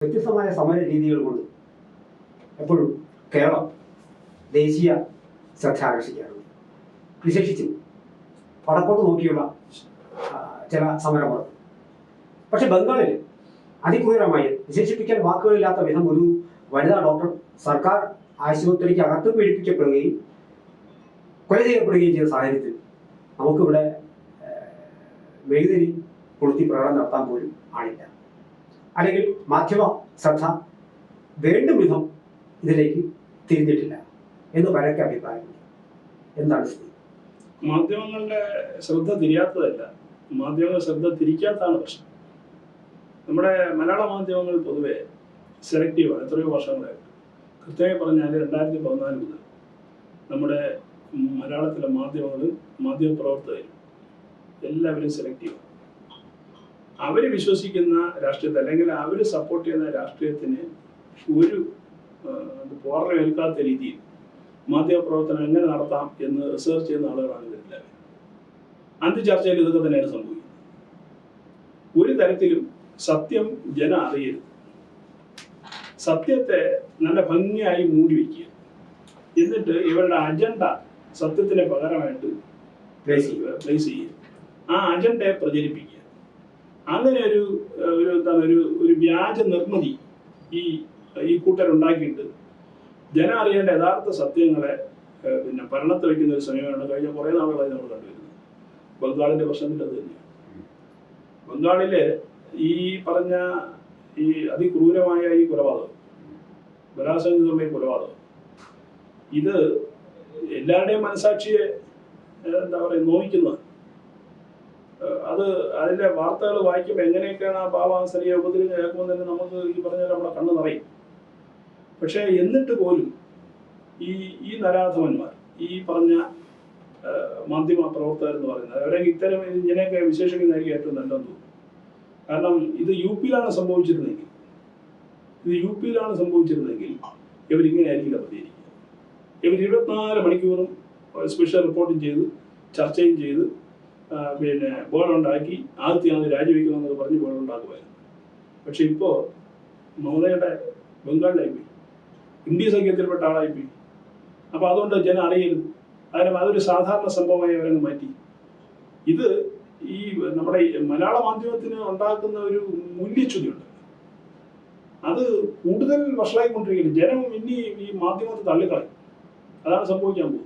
വ്യത്യസ്തമായ സമര രീതികൾ കൊണ്ട് എപ്പോഴും കേരളം ദേശീയ ശ്രദ്ധ ആകർഷിക്കാറുണ്ട്. വിശേഷിച്ചും വടക്കോട്ട് നോക്കിയുള്ള ചില സമരങ്ങൾ. പക്ഷെ ബംഗാളിൽ അതിക്രൂരമായി വിശേഷിപ്പിക്കാൻ വാക്കുകളില്ലാത്ത വിധം ഒരു വനിതാ ഡോക്ടർ സർക്കാർ ആശുപത്രിക്ക് അകത്ത് പീഡിപ്പിക്കപ്പെടുകയും കൊല ചെയ്യപ്പെടുകയും ചെയ്ത സാഹചര്യത്തിൽ നമുക്കിവിടെ മെഴുകുതിരി കൊളുത്തി പ്രകടനം നടത്താൻ പോലും ആളില്ല. അല്ലെങ്കിൽ മാധ്യമ ശ്രദ്ധ വേണ്ടും വിധം ഇതിലേക്ക് തിരിഞ്ഞിട്ടില്ല എന്ന് പലർക്കും അഭിപ്രായമുണ്ട്. എന്താണ് സ്ഥിതി? മാധ്യമങ്ങളുടെ ശ്രദ്ധ തിരിയാത്തതല്ല, മാധ്യമങ്ങൾ ശ്രദ്ധ തിരിക്കാത്തതാണ് പ്രശ്നം. നമ്മുടെ മലയാള മാധ്യമങ്ങൾ പൊതുവെ സെലക്റ്റീവാണ്. എത്രയോ വർഷങ്ങളായിട്ട് കൃത്യമായി പറഞ്ഞാൽ 2014 മുതൽ നമ്മുടെ മലയാളത്തിലെ മാധ്യമപ്രവർത്തകരും എല്ലാവരും സെലക്റ്റീവാണ്. അവർ വിശ്വസിക്കുന്ന രാഷ്ട്രീയത്തെ അല്ലെങ്കിൽ അവർ സപ്പോർട്ട് ചെയ്യുന്ന രാഷ്ട്രീയത്തിന് ഒരു പോറലേൽക്കാത്ത രീതിയിൽ മാധ്യമപ്രവർത്തനം എങ്ങനെ നടത്താം എന്ന് റിസർച്ച് ചെയ്യുന്ന ആളുകളാണ് ഇവരെല്ലാവരും. അന്ത്യചർച്ചയിൽ ഇതൊക്കെ തന്നെയാണ് സംഭവിക്കുന്നത്. ഒരു തരത്തിലും സത്യം ജനം അറിയരുത്, സത്യത്തെ നല്ല ഭംഗിയായി മൂടി വയ്ക്കുക, എന്നിട്ട് ഇവരുടെ അജണ്ട സത്യത്തിന് പകരമായിട്ട് പ്ലേസ് ചെയ്യുക, ആ അജണ്ടയെ പ്രചരിപ്പിക്കുക. അങ്ങനെ ഒരു വ്യാജ നിർമ്മിതി ഈ കൂട്ടരുണ്ടാക്കിയിട്ട് ജനം അറിയേണ്ട യഥാർത്ഥ സത്യങ്ങളെ ഭരണത്ത് വയ്ക്കുന്ന ഒരു സമയമാണ് കഴിഞ്ഞ കുറേ നാളുകളായി നമ്മൾ കണ്ടുവരുന്നത്. ബംഗാളിന്റെ പ്രശ്നത്തിൽ അത് തന്നെയാണ്. ബംഗാളില് ഈ പറഞ്ഞ ഈ അതിക്രൂരമായ ഈ കൊലപാതകം, ബലാത്സംഗമായ കൊലപാതകം, ഇത് എല്ലാവരുടെയും മനസാക്ഷിയെ നോവിക്കുന്നതാണ്. അതിന്റെ വാർത്തകൾ വായിക്കുമ്പോൾ എങ്ങനെയൊക്കെയാണ് ആ പാവാസരിയെ ഉപദ്രവം കേൾക്കുമ്പോൾ തന്നെ നമുക്ക് ഈ പറഞ്ഞ നമ്മുടെ കണ്ണ് നിറയും. പക്ഷെ എന്നിട്ട് പോലും ഈ നരാധമന്മാർ, ഈ പറഞ്ഞ മാധ്യമ പ്രവർത്തകർ എന്ന് പറയുന്നത്, അവരൊക്കെ ഇത്തരം ഇതിനെയൊക്കെ വിശേഷിക്കുന്നതായിരിക്കും ഏറ്റവും നല്ലതെന്ന് തോന്നുന്നു. കാരണം ഇത് യു പിയിലാണ് സംഭവിച്ചിരുന്നെങ്കിൽ ഇവരിങ്ങനെയായിരിക്കില്ല പ്രതികരിക്കുക. ഇവർ 24 മണിക്കൂറും സ്പെഷ്യൽ റിപ്പോർട്ടും ചെയ്ത് ചർച്ചയും ചെയ്ത് ബോളുണ്ടാക്കി ആദ്യം രാജിവെക്കണമെന്നൊക്കെ പറഞ്ഞ് ബോളുണ്ടാക്കുമായിരുന്നു. പക്ഷെ ഇപ്പോൾ മമതയുടെ ബംഗാളിലായിപ്പോയി, ഇന്ത്യ സഖ്യത്തിൽപ്പെട്ട ആളായിപ്പോയി. അപ്പോൾ അതുകൊണ്ട് ജനം അറിയരുത്, അതൊരു സാധാരണ സംഭവമായി അവരങ്ങ് മാറ്റി. ഇത് ഈ നമ്മുടെ മലയാള മാധ്യമത്തിന് ഉണ്ടാക്കുന്ന ഒരു മൂല്യച്യുതിയുണ്ട്. അത് കൂടുതൽ വഷളായിക്കൊണ്ടിരിക്കുകയാണ്. ജനം ഇനി ഈ മാധ്യമത്തെ തള്ളിക്കളയും. അതാണ് സംഭവിക്കാൻ പോകുന്നത്.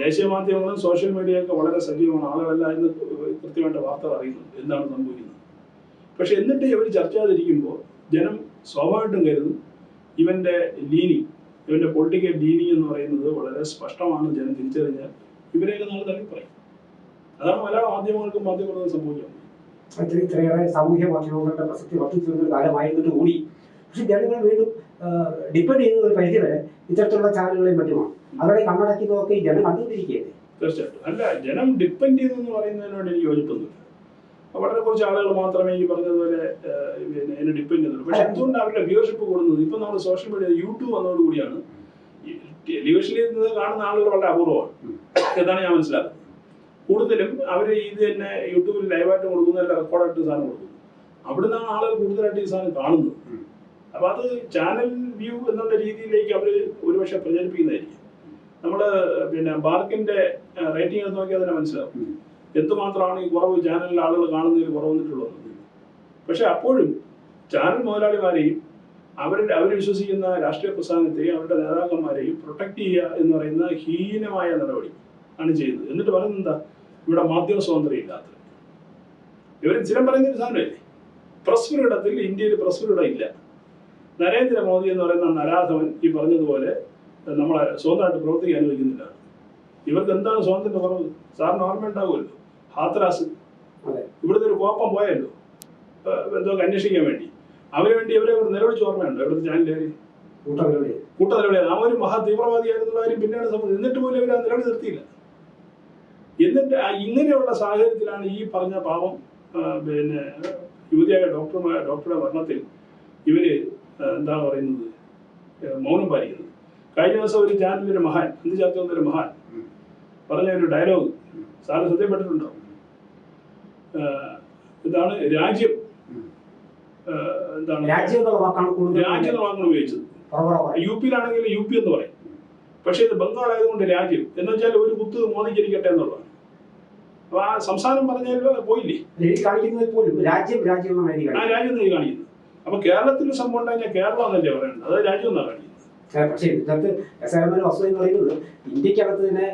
ദേശീയ മാധ്യമങ്ങളും സോഷ്യൽ മീഡിയയൊക്കെ വളരെ സജീവമാണ്. ആളുകളെല്ലാം ഇന്ന് കൃത്യമായിട്ട് വാർത്തകൾ അറിയുന്നുണ്ട് എന്താണ് സംഭവിക്കുന്നത്. പക്ഷെ എന്നിട്ട് ഇവർ ചർച്ച ചെയ്യാതിരിക്കുമ്പോൾ ജനം സ്വാഭാവികമായിട്ടും കരുതും ഇവന്റെ പൊളിറ്റിക്കൽ ലീനിങ് എന്ന് പറയുന്നത് വളരെ സ്പഷ്ടമാണ്. ജനം തിരിച്ചറിഞ്ഞാൽ ഇവരെയൊക്കെ നാളെ തള്ളി പറയും. അതാണ് മലയാള മാധ്യമങ്ങൾക്കും മാധ്യമങ്ങളും സംഭവിക്കാൻ പോകുന്നത്. ഇത്രയേറെ സാമൂഹ്യ മാധ്യമങ്ങളുടെ പ്രസക്തി വർദ്ധിച്ചു വരുന്ന കാലമായിരുന്നിട്ട് കൂടി പക്ഷെ ജനങ്ങൾ വീണ്ടും ഡിപ്പെൻഡ് ചെയ്യുന്ന ഒരു പരിധി വരെ ഇത്തരത്തിലുള്ള ചാനലുകളെയും മറ്റുമാണ്. അവരുടെ കണ്ണടക്കുന്നതൊക്കെ ജനം കണ്ടുകൊണ്ടിരിക്കുകയല്ലേ. തീർച്ചയായിട്ടും. അല്ല, ജനം ഡിപ്പെൻഡ് ചെയ്യുന്നു പറയുന്നതിനോട് എനിക്ക് യോജിപ്പൊന്നുമില്ല. വളരെ കുറച്ച് ആളുകൾ മാത്രമേ ഈ പറഞ്ഞതുപോലെ എന്നെ ഡിപ്പെൻഡ് ചെയ്യുന്നുള്ളൂ. പക്ഷെ എന്തുകൊണ്ട് അവരുടെ വ്യൂവർഷിപ്പ് കൂടുന്നത്? ഇപ്പൊ നമ്മൾ സോഷ്യൽ മീഡിയ യൂട്യൂബ് വന്നതോടുകൂടിയാണ്. ടെലിവിഷനിൽ നിന്ന് കാണുന്ന ആളുകൾ വളരെ അപൂർവമാണ് എന്നാണ് ഞാൻ മനസ്സിലാക്കുന്നത്. കൂടുതലും അവർ ഇത് തന്നെ യൂട്യൂബിൽ ലൈവായിട്ട് കൊടുക്കുന്നതല്ല, റെക്കോർഡായിട്ട് സാധനം കൊടുക്കുന്നു. അവിടെ നിന്നാണ് ആളുകൾ കൂടുതലായിട്ട് ഈ സാധനം കാണുന്നത്. അപ്പൊ അത് ചാനൽ വ്യൂ എന്നുള്ള രീതിയിലേക്ക് അവർ ഒരുപക്ഷെ പ്രചരിപ്പിക്കുന്നതായിരിക്കും. നമ്മള് ബാർക്കിന്റെ റേറ്റിംഗ് എടുത്ത് നോക്കിയാൽ തന്നെ മനസ്സിലാവും എന്തുമാത്രമാണ് ഈ കുറവ് ചാനലിൽ ആളുകൾ കാണുന്നതിൽ കുറവ് വന്നിട്ടുള്ളത്. പക്ഷെ അപ്പോഴും ചാനൽ മുതലാളിമാരെയും അവർ വിശ്വസിക്കുന്ന രാഷ്ട്രീയ പ്രസ്ഥാനത്തെയും അവരുടെ നേതാക്കന്മാരെയും പ്രൊട്ടക്ട് ചെയ്യുക എന്ന് പറയുന്ന ഹീനമായ നടപടി ആണ് ചെയ്യുന്നത്. എന്നിട്ട് പറയുന്നത് എന്താ? ഇവിടെ മാധ്യമ സ്വാതന്ത്ര്യം ഇല്ലാത്ത. ഇവർ സ്ഥിരം പറയുന്നൊരു സാധനമല്ലേ, പ്രസ് ഫ്രീഡത്തിൽ ഇന്ത്യയിൽ പ്രസ് ഫ്രീഡം ഇല്ല. നരേന്ദ്രമോദി എന്ന് പറയുന്ന നരാധവൻ ഈ പറഞ്ഞതുപോലെ നമ്മളെ സ്വന്തമായിട്ട് പ്രവർത്തിക്കാൻ അനുവദിക്കുന്നില്ല. ഇവർക്ക് എന്താണ് സ്വാതന്ത്ര്യം കുറവ്? സാറിന് ഓർമ്മ ഉണ്ടാവുമല്ലോ, ഹാത്രാസ് ഇവിടുത്തെ ഒരു കോപ്പം പോയല്ലോ എന്തോ അന്വേഷിക്കാൻ വേണ്ടി. അവന് വേണ്ടി ഇവരെ നിലവിളിച്ച് ഓർമ്മയുണ്ടോ? ഇവിടുത്തെ ചാനലുകാർ കൂട്ട നിലവിളിയാണ്. അവൻ ഒരു മഹാ തീവ്രവാദിയായിരുന്നുള്ള കാര്യം പിന്നെയാണ് സംഭവം. എന്നിട്ട് പോലും ഇവർ ആ നിലവിളി നിർത്തിയില്ല. എന്നിട്ട് ഇങ്ങനെയുള്ള സാഹചര്യത്തിലാണ് ഈ പറഞ്ഞ പാവം യുവതിയായ ഡോക്ടറുടെ മരണത്തിൽ ഇവര് എന്താണ് പറയുന്നത്, മൗനം പാലിക്കുന്നത്. കഴിഞ്ഞ ദിവസം ഒരു ചാനലിലൊരു മഹാൻ, എന്ത് ചർച്ച വന്നൊരു മഹാൻ പറഞ്ഞ ഒരു ഡയലോഗ് സാറ് ശ്രദ്ധപ്പെട്ടിട്ടുണ്ടോ? ഇതാണ് രാജ്യം എന്താണ് രാജ്യം എന്നുള്ള വാക്കാണ് കൂടുതൽ രാജ്യം എന്ന വാക്കാണ് ഉപയോഗിച്ചത്. UP-യിലാണെങ്കിൽ UP എന്ന് പറയും. പക്ഷേ ഇത് ബംഗാൾ ആയതുകൊണ്ട് രാജ്യം എന്ന് വെച്ചാൽ ഒരു കുത്ത് മോദിക്കിരിക്കട്ടെ എന്നുള്ളതാണ്. അപ്പൊ ആ സംസ്ഥാനം പറഞ്ഞാൽ പോയില്ലേ, കാണിക്കുന്നത് പോലും രാജ്യം രാജ്യം ആ രാജ്യം എന്ന് കാണിക്കുന്നത്. അപ്പൊ കേരളത്തിൽ സംഭവം ഉണ്ടായാൽ കേരളം എന്നല്ലേ പറയുന്നത്, അത് രാജ്യം എന്നാണ് കാണിക്കുന്നത്. പക്ഷേ ഇതിനകത്ത് രസകരമായ വസ്തുത എന്ന് പറയുന്നത് ഇന്ത്യക്കകത്ത് തന്നെ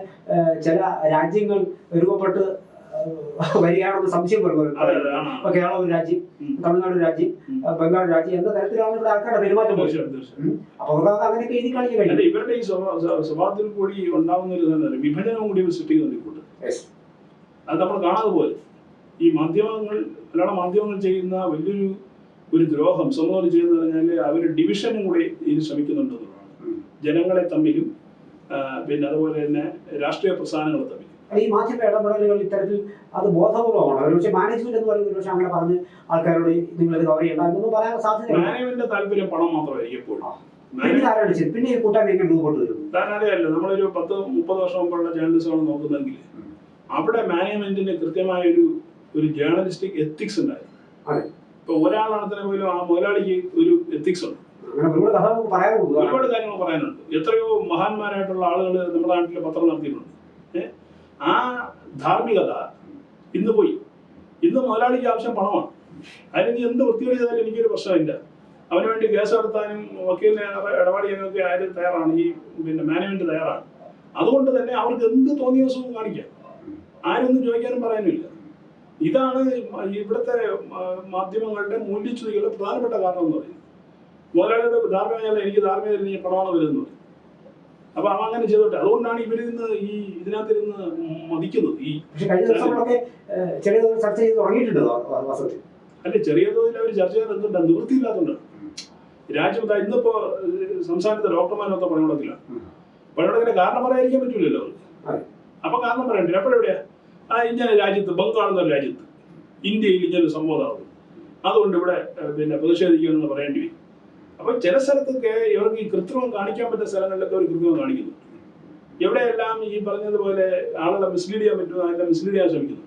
ചില രാജ്യങ്ങൾ രൂപപ്പെട്ട് വരികയാണെന്ന് സംശയം വരുന്നത്. ഇപ്പൊ കേരളം ഒരു രാജ്യം, തമിഴ്നാട് ഒരു രാജ്യം, ബംഗാൾ രാജ്യം എന്ന തരത്തിലാണ് ഇവിടെ ആൾക്കാരുടെ പെരുമാറ്റം. അപ്പൊ അവർക്ക് അങ്ങനെയൊക്കെ എഴുതി കാണിക്കാൻ കഴിയും. ഇവരുടെ ഈ സ്വഭാവത്തിൽ കൂടി ഉണ്ടാവുന്ന ഒരു വിഭജനവും കൂടി സൃഷ്ടിക്കുന്നുണ്ട്. അത് നമ്മൾ കാണാതെ പോലെ ഈ മാധ്യമങ്ങൾ, മലയാള മാധ്യമങ്ങൾ ചെയ്യുന്ന വലിയൊരു ദ്രോഹം സമൂഹത്തിൽ ചെയ്യുന്നത് പറഞ്ഞാൽ അവർ ഡിവിഷനും കൂടി ഇതിന് ശ്രമിക്കുന്നുണ്ടെന്നുള്ളതാണ്. ജനങ്ങളെ തമ്മിലും പിന്നെ അതുപോലെ തന്നെ രാഷ്ട്രീയ പ്രസ്ഥാനങ്ങളെ തമ്മിലും. ഈ മാധ്യമ ഇടപെടലുകൾ ഇത്തരത്തിൽ അത് ബോധപൂർവമാണ്. ഒരുപക്ഷെ മാനേജ്മെന്റ് എന്ന് പറയുന്നത് ഒരുപക്ഷെ അങ്ങനെ പറഞ്ഞ് ആൾക്കാരോട് നിങ്ങൾ ഇത് കവർ ചെയ്യണമെന്ന് പറയാൻ സാധ്യത. മാനേജ്മെന്റിന്റെ താല്പര്യം പണം മാത്രമായിരിക്കും എപ്പോഴും. പിന്നെ ഈ കൂട്ടായ്മ എങ്ങനെ രൂപപ്പെട്ടു വരും? അറിയാമല്ലോ, നമ്മളൊരു 10-30 വർഷം മുമ്പുള്ള ജേർണലിസമാണ് നോക്കുന്നതെങ്കിൽ അവിടെ മാനേജ്മെന്റിന് കൃത്യമായ ഒരു ജേർണലിസ്റ്റിക് എത്തിക്സ് ഉണ്ടായിരുന്നു. ഇപ്പൊ ഒരാളാണത്തിന് പോലും ആ മുതലാളിക്ക് ഒരു എത്തിക്സ് ഉണ്ട്. ഒരുപാട് കാര്യങ്ങൾ പറയാനുണ്ട്. എത്രയോ മഹാന്മാരായിട്ടുള്ള ആളുകൾ നമ്മുടെ നാട്ടിൽ പത്രം നടത്തിയിട്ടുണ്ട്. ആ ധാർമ്മികത ഇന്ന് പോയി. ഇന്ന് മുതലാളിക്ക് ആവശ്യം പണമാണ്. അതിന് നീ എന്ത് വൃത്തിയോട് ചെയ്താലും എനിക്കൊരു പ്രശ്നമില്ല. അവന് വേണ്ടി കേസ് നടത്താനും വക്കീലിനെ ഇടപാട് ചെയ്യാനൊക്കെ ആരും തയ്യാറാണ്, ഈ പിന്നെ മാനേജ്മെന്റ് തയ്യാറാണ്. അതുകൊണ്ട് തന്നെ അവർക്ക് എന്ത് തോന്നിയ ദിവസവും കാണിക്കാം, ആരൊന്നും ചോദിക്കാനും പറയാനുമില്ല. ഇതാണ് ഇവിടുത്തെ മാധ്യമങ്ങളുടെ മൂല്യച്യുതികളുടെ പ്രധാനപ്പെട്ട കാരണം എന്ന് പറയുന്നത്. മുതലാളിയുടെ ധാർമ്മികതയല്ല, എനിക്ക് ധാർമ്മികത നീ പണമാണ് വരുന്നത്. അപ്പൊ അവ അങ്ങനെ ചെയ്തോട്ടെ. അതുകൊണ്ടാണ് ഇവരിന്ന് ഇതിനകത്തിരുന്ന് മതിക്കുന്നത്. അല്ലെ, ചെറിയ തോതിൽ അവർ ചർച്ച ചെയ്യാൻ എന്തുണ്ടാ, നിവൃത്തിയില്ലാത്തതുകൊണ്ടാണ്. രാജ്യം ഇന്നിപ്പോ സംസ്ഥാനത്തെ ഡോക്ടർമാരൊക്കെ പണിമുടക്കിലാണ്. പണിമുടക്കിന്റെ കാരണം പറയാതിരിക്കാൻ പറ്റൂലല്ലോ അവർക്ക്. അപ്പൊ കാരണം പറയണ്ടേ? എപ്പോഴെവിടെയാ ഇങ്ങനെ രാജ്യത്ത്, ബംഗാൾ എന്നൊരു രാജ്യത്ത് ഇന്ത്യയിൽ ഇങ്ങനൊരു സംഭവം നടന്നു, അതുകൊണ്ട് ഇവിടെ പിന്നെ പ്രതിഷേധിക്കുമെന്ന് പറയേണ്ടി വരും. അപ്പൊ ചില സ്ഥലത്തൊക്കെ ഇവർക്ക് ഈ കൃത്രിമം കാണിക്കാൻ പറ്റുന്ന സ്ഥലങ്ങളിലൊക്കെ അവർ കൃത്രിമം കാണിക്കുന്നു. എവിടെയെല്ലാം ഈ പറഞ്ഞതുപോലെ ആളുകളെ മിസ്ലീഡ് ചെയ്യാൻ പറ്റുമോ അതെല്ലാം മിസ്ലീഡ് ചെയ്യാൻ ശ്രമിക്കുന്നു.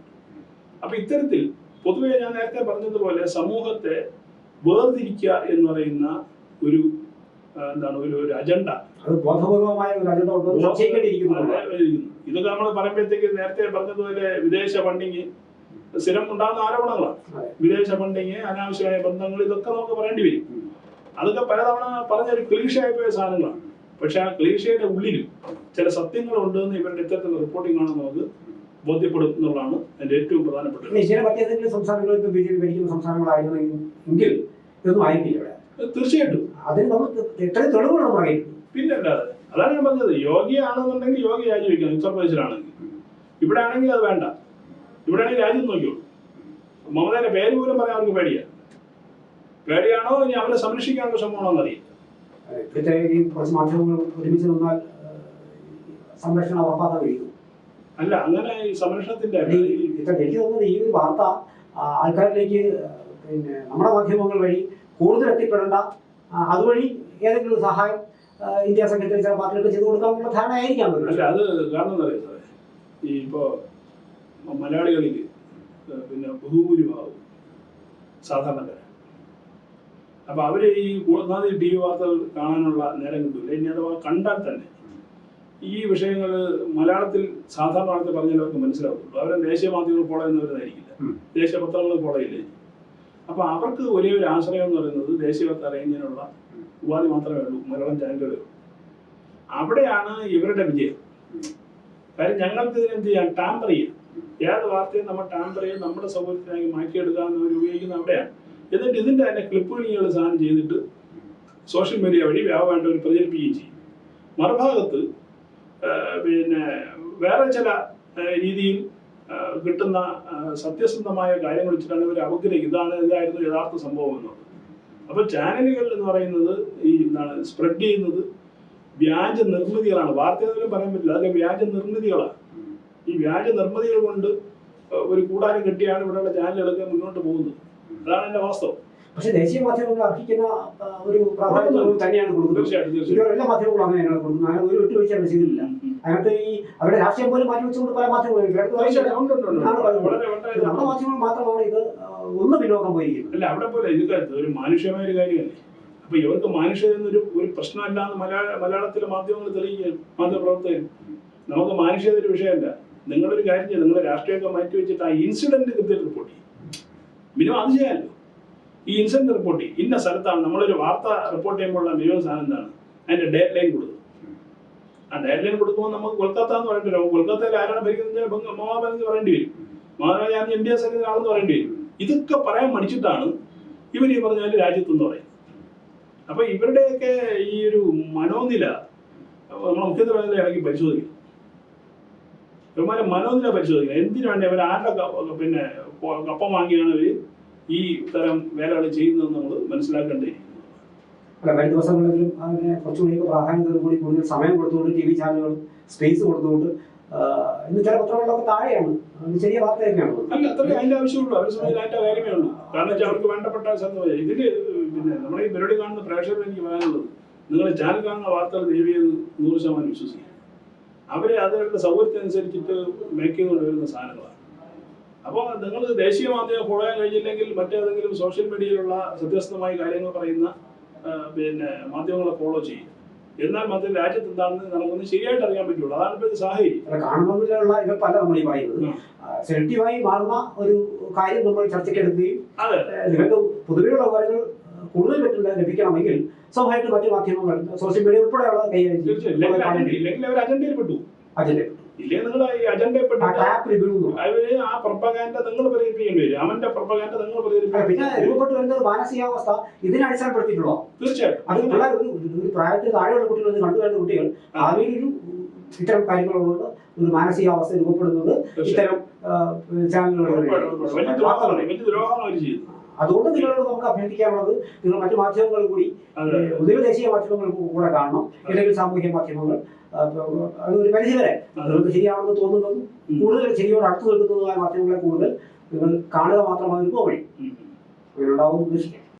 അപ്പൊ ഇത്തരത്തിൽ പൊതുവെ ഞാൻ നേരത്തെ പറഞ്ഞതുപോലെ സമൂഹത്തെ വേർതിരിക്കുക എന്ന് പറയുന്ന ഒരു അജണ്ട, ഇതൊക്കെ നമ്മൾ പറയുമ്പോഴത്തേക്ക് നേരത്തെ പറഞ്ഞതുപോലെ വിദേശ ഫണ്ടിങ് സ്ഥിരം ഉണ്ടാകുന്ന ആരോപണങ്ങളാണ്. വിദേശ ഫണ്ടിങ്, അനാവശ്യമായ ബന്ധങ്ങൾ, ഇതൊക്കെ നമുക്ക് പറയേണ്ടി വരും. അതൊക്കെ പലതവണ പറഞ്ഞൊരു ക്ലീഷയായിപ്പോയ സാധനങ്ങളാണ്. പക്ഷെ ആ ക്ലീഷയുടെ ഉള്ളിലും ചില സത്യങ്ങളുണ്ടെന്ന് ഇവരുടെ ഇത്തരത്തിലുള്ള റിപ്പോർട്ടിംഗ് ആണ് നമുക്ക് ബോധ്യപ്പെടും എന്നുള്ളതാണ് അതിന്റെ ഏറ്റവും പ്രധാനപ്പെട്ടത്. തീർച്ചയായിട്ടും പിന്നല്ലാതെ. അതാണ് ഞാൻ പറഞ്ഞത്, യോഗിയാണെന്നുണ്ടെങ്കിൽ യോഗി രാജിവെക്കണം ഉത്തർപ്രദേശിലാണെങ്കിൽ. ഇവിടെ ആണെങ്കിൽ അത് വേണ്ട. ഇവിടെ ആണെങ്കിൽ രാജ്യം നോക്കിയോളൂ. മമതയുടെ പേര് പോലും പറയാൻ അവർക്ക് പേടിയാണോ ഇനി അവരെ സംരക്ഷിക്കാനുള്ള ശ്രമമാണോ എന്നറിയില്ല. അല്ല, അങ്ങനെ ഈ സംരക്ഷണത്തിന്റെ എനിക്ക് തോന്നുന്നത് ഈ ഒരു വാർത്ത ആൾക്കാരിലേക്ക് പിന്നെ നമ്മുടെ മാധ്യമങ്ങൾ വഴി കൂടുതൽ എത്തിപ്പെടേണ്ട, അതുവഴി ഏതെങ്കിലും സഹായം ഇന്ത്യ സംഘടന ചില പാർട്ടികൾക്ക് ചെയ്തു കൊടുക്കാനുള്ള ധാരണ ആയിരിക്കാം. അല്ല, അത് കാരണം എന്താ പറയുക, ഈ ഇപ്പോ മലയാളികളിൽ പിന്നെ ബഹുഭൂരിഭാഗം സാധാരണക്കാരാണ്. അപ്പൊ അവര് ഈ ഒന്നാമത് TV വാർത്തകൾ കാണാനുള്ള നേരം കിട്ടൂല. ഇനി അഥവാ കണ്ടാൽ തന്നെ ഈ വിഷയങ്ങൾ മലയാളത്തിൽ സാധാരണ ആൾക്കാർ പറഞ്ഞാൽ അവർക്ക് മനസ്സിലാവുള്ളൂ. അവരെ ദേശീയ മാധ്യമങ്ങൾ ഫോളോ ചെയ്യുന്നവരായിരിക്കില്ല, ദേശീയ പത്രങ്ങൾ ഫോളോ ചെയ്യില്ലേ. അപ്പൊ അവർക്ക് ഒരേ ഒരു ആശ്രയം എന്ന് പറയുന്നത് ദേശീയവാർത്ത അറിയുന്നതിനുള്ള ഉപാധി മാത്രമേ ഉള്ളൂ, മലയാളം ചാനലുകൾ. അവിടെയാണ് ഇവരുടെ വിജയം. കാര്യം ഞങ്ങൾക്ക് ഇതിനെന്ത് ചെയ്യാം, ടാമ്പർ ചെയ്യാം. ഏത് വാർത്തയും നമ്മൾ ടാമ്പർ ചെയ്ത് നമ്മുടെ സൗകര്യത്തിനായി മാറ്റിയെടുക്കാമെന്ന് അവർ ഉപയോഗിക്കുന്നത് അവിടെയാണ്. എന്നിട്ട് ഇതിന്റെ തന്നെ ക്ലിപ്പുകൾ സാധനം ചെയ്തിട്ട് സോഷ്യൽ മീഡിയ വഴി വേണ്ടവർ പ്രചരിപ്പിക്കുകയും ചെയ്യും. മറുഭാഗത്ത് പിന്നെ വേറെ ചില രീതിയിൽ കിട്ടുന്ന സത്യസന്ധമായ കാര്യങ്ങൾ വെച്ചിട്ടാണ് ഇവർ ഇതായിരുന്നു യഥാർത്ഥ സംഭവം എന്നുള്ളത്. അപ്പൊ ചാനലുകൾ എന്ന് പറയുന്നത് ഈ സ്പ്രെഡ് ചെയ്യുന്നത് വ്യാജ നിർമ്മിതികളാണ്. വാർത്തയെങ്കിലും പറയാൻ പറ്റില്ല, അതൊക്കെ വ്യാജ നിർമ്മിതികളാണ്. ഈ വ്യാജ നിർമ്മിതികൾ കൊണ്ട് ഒരു കൂടാരം കെട്ടിയാണ് ഇവിടെയുള്ള ചാനലുകളൊക്കെ മുന്നോട്ട് പോകുന്നത്. അതാണ് എന്റെ വാസ്തവം. പക്ഷെ ദേശീയ മാധ്യമങ്ങൾ അർഹിക്കുന്ന ഒരു പ്രാധാന്യം തന്നെയാണ് കൊടുക്കുന്നത്. തീർച്ചയായിട്ടും ഇതുവരെ എല്ലാ മാധ്യമങ്ങളും അങ്ങനെയാണ് കൊടുക്കുന്നത്. അങ്ങനെ ഒരു വിട്ടുവീഴ്ച ചെയ്തിട്ടില്ല. അതിനകത്ത് ഈ അവരുടെ രാഷ്ട്രീയം പോലും മാറ്റി വെച്ചുകൊണ്ട് പല മാധ്യമങ്ങളും നമ്മുടെ മാധ്യമങ്ങൾ മാത്രമാണ് ഇത് ഒന്ന് പിന്നോക്കം പോയിരിക്കുന്നത്. അല്ല അവിടെ പോലെ ഇതിനകത്ത് ഒരു മാനുഷികമായ ഒരു കാര്യമല്ലേ. അപ്പൊ ഇവർക്ക് മാനുഷിക എന്നൊരു പ്രശ്നമല്ല എന്ന് മലയാളത്തിലെ മാധ്യമങ്ങൾ തെളിയിക്കുകയാണ്. മാധ്യമപ്രവർത്തകർ നമുക്ക് മാനുഷികത ഒരു വിഷയമല്ല. നിങ്ങളൊരു കാര്യം ചെയ്യും, നിങ്ങളുടെ രാഷ്ട്രീയമൊക്കെ മാറ്റി വെച്ചിട്ട് ആ ഇൻസിഡന്റ് കൃത്യമായിട്ട് റിപ്പോർട്ട് ചെയ്യും. മിനിമം അത് ചെയ്യാമല്ലോ. ഈ ഇൻസിഡന്റ് റിപ്പോർട്ട് ചെയ്യും. ഇന്ന സ്ഥലത്താണ് നമ്മളൊരു വാർത്ത റിപ്പോർട്ട് ചെയ്യുമ്പോഴുള്ള മിനിമം സാധനം എന്താണ്, അതിന്റെ ഡേറ്റ് ലൈൻ കൊടുക്കും. ആ ഡേറ്റ് ലൈൻ കൊടുക്കുമ്പോൾ നമുക്ക് കൊൽക്കത്ത എന്ന് പറയേണ്ടി വരും. കൊൽക്കത്തയിൽ ആരാണ് ഭരിക്കുന്നത്, മമതാ ബാനർജി പറയേണ്ടി വരും. മമതാ ബാനർജി ഇന്ത്യ സൈന്യത്തിലെ ആളെന്ന് പറയേണ്ടി വരും. ഇതൊക്കെ പറയാൻ മടിച്ചിട്ടാണ് ഇവർ ഈ പറഞ്ഞാൽ രാജ്യത്തെന്ന് പറയുന്നത്. അപ്പൊ ഇവരുടെയൊക്കെ ഈ ഒരു മനോനില നമ്മളെ മുഖ്യമന്ത്രി ഇടയ്ക്ക് പരിശോധിക്കണം. ഇവന്മാരെ മനോനില പരിശോധിക്കണം. എന്തിനു വേണ്ടി അവർ ആരുടെ പിന്നെ കപ്പം വാങ്ങിയാണ് ഇവർ ഈ തരം വേലകൾ ചെയ്യുന്നതെന്ന് നമ്മൾ മനസ്സിലാക്കേണ്ടിയിരിക്കുന്നു. വരും ദിവസങ്ങളിലും അതിനെ കുറച്ചുകൂടി പ്രാധാന്യത്തോടുകൂടി കൂടുതൽ സമയം കൊടുത്തുകൊണ്ട് ടി വി ചാനലുകൾ സ്പേസ് കൊടുത്തുകൊണ്ട് ഇന്ന് ചില പത്രങ്ങളിലൊക്കെ താഴെയാണ്. ചെറിയ വാർത്തയൊക്കെയാണ്. അല്ല, അത്രയും അതിന്റെ ആവശ്യമുള്ളൂ. അവർ സമയത്ത് അതിന്റെ കാര്യമേ ഉള്ളൂ. കാരണം വെച്ചാൽ അവർക്ക് വേണ്ടപ്പെട്ട ഇതില് പിന്നെ നമ്മുടെ ഈ പരിപാടി കാണുന്ന പ്രേക്ഷകർ എനിക്ക് പറയാനുള്ളത്, നിങ്ങൾ ചാനൽ കാണുന്ന വാർത്തകൾ ദയവേത് 100% വിശ്വസിക്കുക. അവരെ അവരുടെ സൗകര്യത്തിനനുസരിച്ചിട്ട് മേക്ക് ചെയ്തുകൊണ്ട് വരുന്ന സാധനങ്ങളാണ്. അപ്പോൾ നിങ്ങൾ ദേശീയ മാധ്യമം ഫോളോ ചെയ്യാൻ കഴിഞ്ഞില്ലെങ്കിൽ മറ്റേതെങ്കിലും സോഷ്യൽ മീഡിയയിലുള്ള സത്യസന്ധമായ കാര്യങ്ങൾ പറയുന്ന പിന്നെ മാധ്യമങ്ങളെ ഫോളോ ചെയ്യും. എന്നാൽ മാത്രമേ രാജ്യത്ത് എന്താണെന്ന് നമുക്കൊന്ന് ശരിയായിട്ട് അറിയാൻ പറ്റുള്ളൂ. അതാണ് ഇപ്പോഴത്തെ സാഹചര്യം. കാണുന്നതിലുള്ള ഇതൊക്കെ നമ്മൾ ഈ പറയുന്നത് സെലക്റ്റീവായി മാറുന്ന ഒരു കാര്യം നമ്മൾ ചർച്ചയ്ക്കെടുക്കുകയും നിങ്ങൾക്ക് പൊതുവെയുള്ള കാര്യങ്ങൾ കൂടുതൽ ലഭിക്കണമെങ്കിൽ സ്വാഭാവികമായിട്ട് മറ്റു മാധ്യമങ്ങൾ സോഷ്യൽ മീഡിയ ഉൾപ്പെടെയുള്ള കൈകാര്യം ഇല്ലെങ്കിൽ അവർ അജണ്ടയിൽ പെട്ടു. ഇല്ലെങ്കിൽ നിങ്ങൾ ഈ അജണ്ടയിൽപ്പെട്ടു ആ പ്രൊപ്പഗാൻഡ നിങ്ങൾ പ്രചരിപ്പിക്കേണ്ടി വരും. അവന്റെ പ്രൊപ്പഗാൻഡ നിങ്ങൾ പ്രചരിപ്പിക്കും. പിന്നെ രൂപപ്പെട്ടു വരുന്ന മാനസികാവസ്ഥ ഇതിനെ അടിസ്ഥാനപ്പെടുത്തിയിട്ടുള്ളൂ. തീർച്ചയായിട്ടും അത് പിള്ളേർ ഒരു പ്രായത്തിൽ താഴെയുള്ള കുട്ടികൾ കണ്ടുവരുന്ന കുട്ടികൾ ഭാവിയിൽ ഒരു ഇത്തരം കാര്യങ്ങളുള്ളത് ഒരു മാനസികാവസ്ഥ രൂപപ്പെടുന്നത് ഇത്തരം ചാനലുകളിൽ. അതുകൊണ്ട് നിങ്ങളോട് നമുക്ക് അഭ്യർത്ഥിക്കാനുള്ളത്, നിങ്ങൾ മറ്റു മാധ്യമങ്ങൾ കൂടി പൊതുവെ ദേശീയ മാധ്യമങ്ങൾ കൂടെ കാണണം. അല്ലെങ്കിൽ സാമൂഹ്യ മാധ്യമങ്ങൾ ഒരു പരിധിവരെ നിങ്ങൾക്ക് ശരിയാണെന്ന് തോന്നുന്നതും കൂടുതൽ ശരിയോട് അടുത്ത് നിൽക്കുന്നതുമായ മാധ്യമങ്ങളെ കൂടുതൽ നിങ്ങൾ കാണുക മാത്രമാണ് വഴി. അങ്ങനെ ഉണ്ടാവുമെന്ന് ഉദ്ദേശിക്കാം.